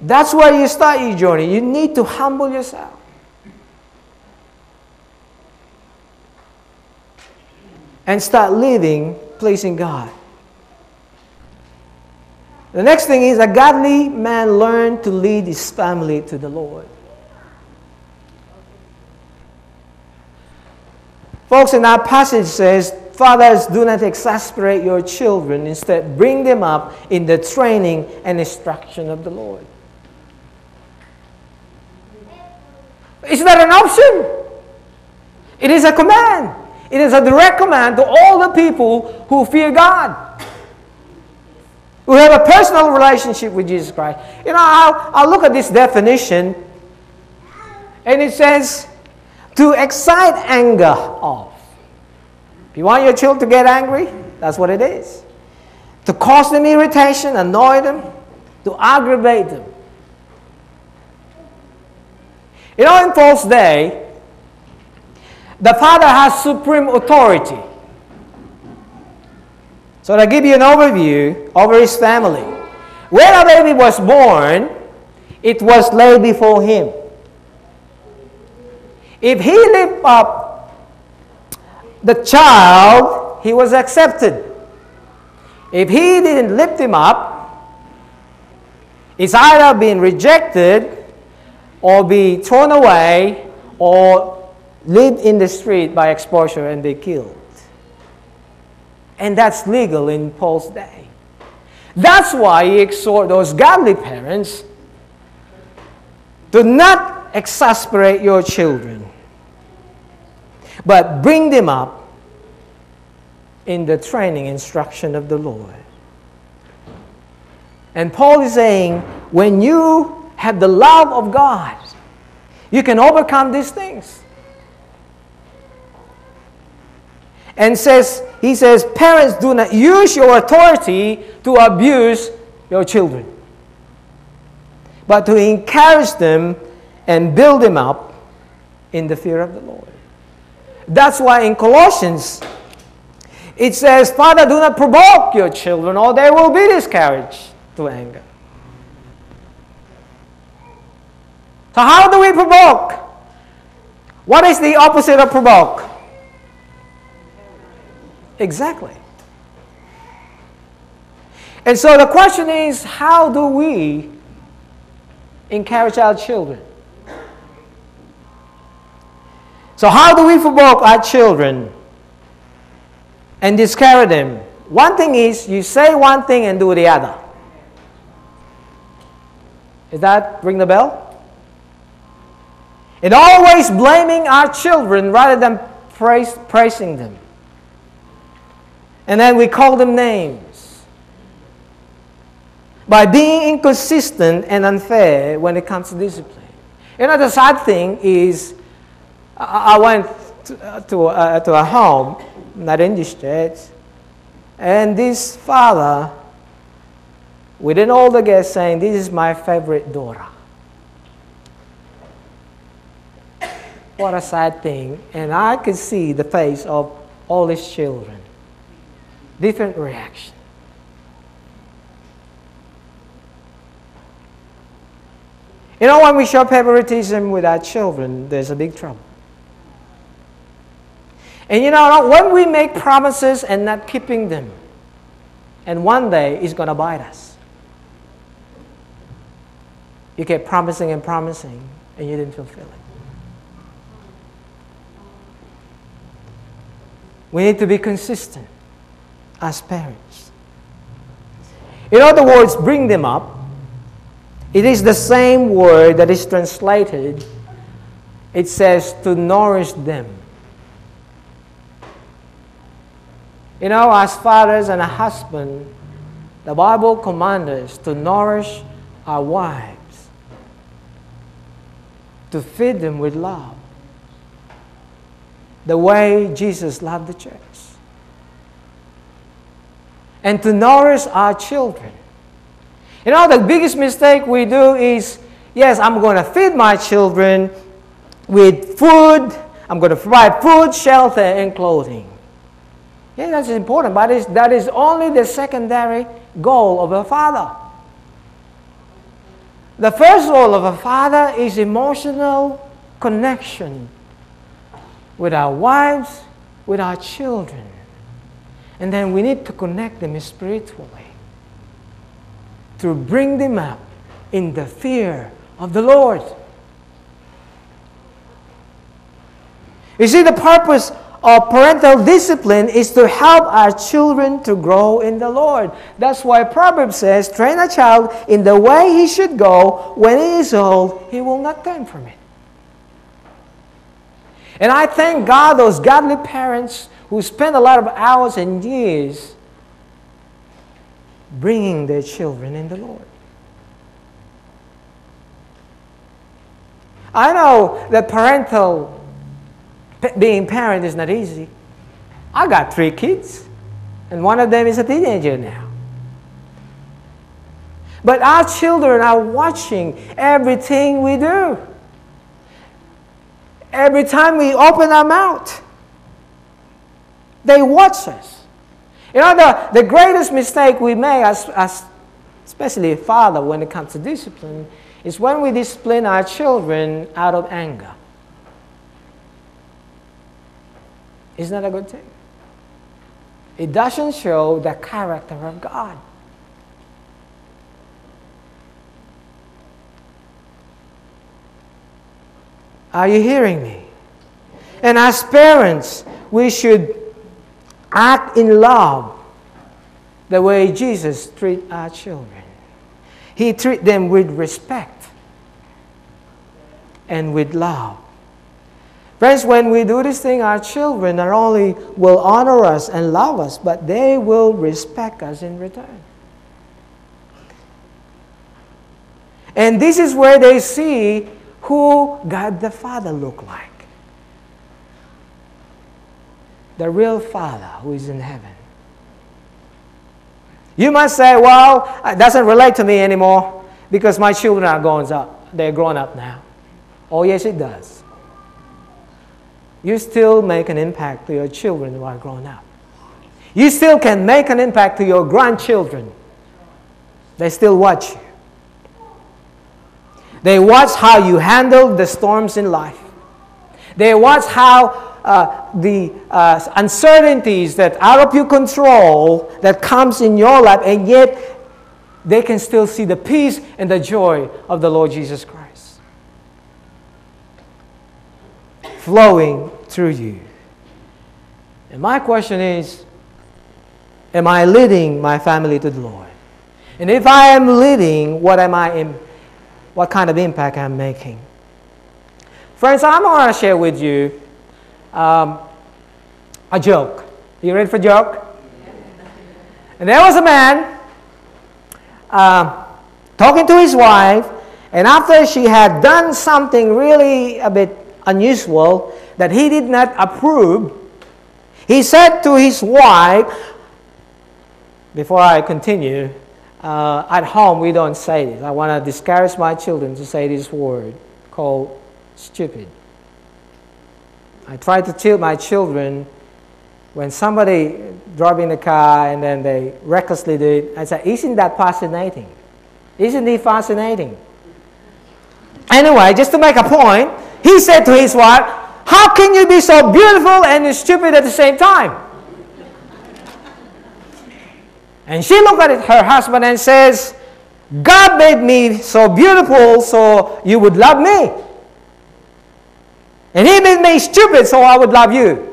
That's where you start your journey. You need to humble yourself. And start living, pleasing God. The next thing is a godly man learned to lead his family to the Lord. Folks, in our passage says, fathers, do not exasperate your children. Instead, bring them up in the training and instruction of the Lord. It's not an option. It is a command. It is a direct command to all the people who fear God, who have a personal relationship with Jesus Christ. You know, I'll look at this definition, and it says, to excite anger of. If you want your children to get angry, that's what it is. To cause them irritation, annoy them, to aggravate them. You know, in Paul's day, the father has supreme authority. So to give you an overview over his family. When a baby was born, it was laid before him. If he lifted up the child, he was accepted. If he didn't lift him up, it's either being rejected or be thrown away or live in the street by exposure and be killed. And that's legal in Paul's day. That's why he exhorted those godly parents to not exasperate your children, but bring them up in the training instruction of the Lord. And Paul is saying, when you have the love of God, you can overcome these things. And he says, parents, do not use your authority to abuse your children, but to encourage them and build them up in the fear of the Lord. That's why in Colossians, it says, Father, do not provoke your children, or they will be discouraged to anger. So how do we provoke? What is the opposite of provoke? Exactly. And so the question is, how do we encourage our children? So how do we provoke our children and discourage them? One thing is, you say one thing and do the other. Is that ring the bell? And always blaming our children rather than praising them. And then we call them names. By being inconsistent and unfair when it comes to discipline. You know, the sad thing is, I went to a home, not in this church, and this father, within all the guests, saying, this is my favorite daughter. What a sad thing. And I could see the face of all his children. Different reaction. You know, when we show favoritism with our children, there's a big trouble. And you know, when we make promises and not keeping them, and one day it's going to bite us. You kept promising and promising, and you didn't fulfill it. We need to be consistent as parents. In other words, bring them up. It is the same word that is translated. It says to nourish them. You know, as fathers and a husband, the Bible commands us to nourish our wives, to feed them with love, the way Jesus loved the church. And to nourish our children. You know, the biggest mistake we do is, yes, I'm going to feed my children with food. I'm going to provide food, shelter, and clothing. Yeah, that's important, but that is only the secondary goal of a father. The first role of a father is emotional connection with our wives, with our children. And then we need to connect them spiritually to bring them up in the fear of the Lord. You see, the purpose of parental discipline is to help our children to grow in the Lord. That's why Proverbs says, train a child in the way he should go. When he is old, he will not turn from it. And I thank God, those godly parents who spend a lot of hours and years bringing their children in the Lord. I know that being parent is not easy. I got 3 kids, and one of them is a teenager now. But our children are watching everything we do. Every time we open our mouth, they watch us. You know, the greatest mistake we make, as especially a father when it comes to discipline, is when we discipline our children out of anger. It's not a good thing. It doesn't show the character of God. Are you hearing me? And as parents, we should act in love the way Jesus treats our children. He treats them with respect and with love. Friends, when we do this thing, our children not only will honor us and love us, but they will respect us in return. And this is where they see who God the Father looked like. The real Father who is in heaven. You must say, well, it doesn't relate to me anymore because my children are grown up. They're grown up now. Oh, yes, it does. You still make an impact to your children who are grown up. You still can make an impact to your grandchildren. They still watch you. They watch how you handle the storms in life. They watch how the uncertainties that out of your control that comes in your life, and yet they can still see the peace and the joy of the Lord Jesus Christ flowing through you. And my question is, am I leading my family to the Lord? And if I am leading, what kind of impact I'm making? Friends, I'm going to share with you a joke. You ready for a joke? And there was a man talking to his wife, and after she had done something really a bit unusual that he did not approve, he said to his wife, before I continue, at home we don't say this. I want to discourage my children to say this word called stupid. I try to tell my children when somebody drives in the car and then they recklessly do it, I say, isn't that fascinating? Isn't it fascinating? Anyway, just to make a point, he said to his wife, how can you be so beautiful and stupid at the same time? And she looked at her husband and says, God made me so beautiful so you would love me. And he made me stupid so I would love you.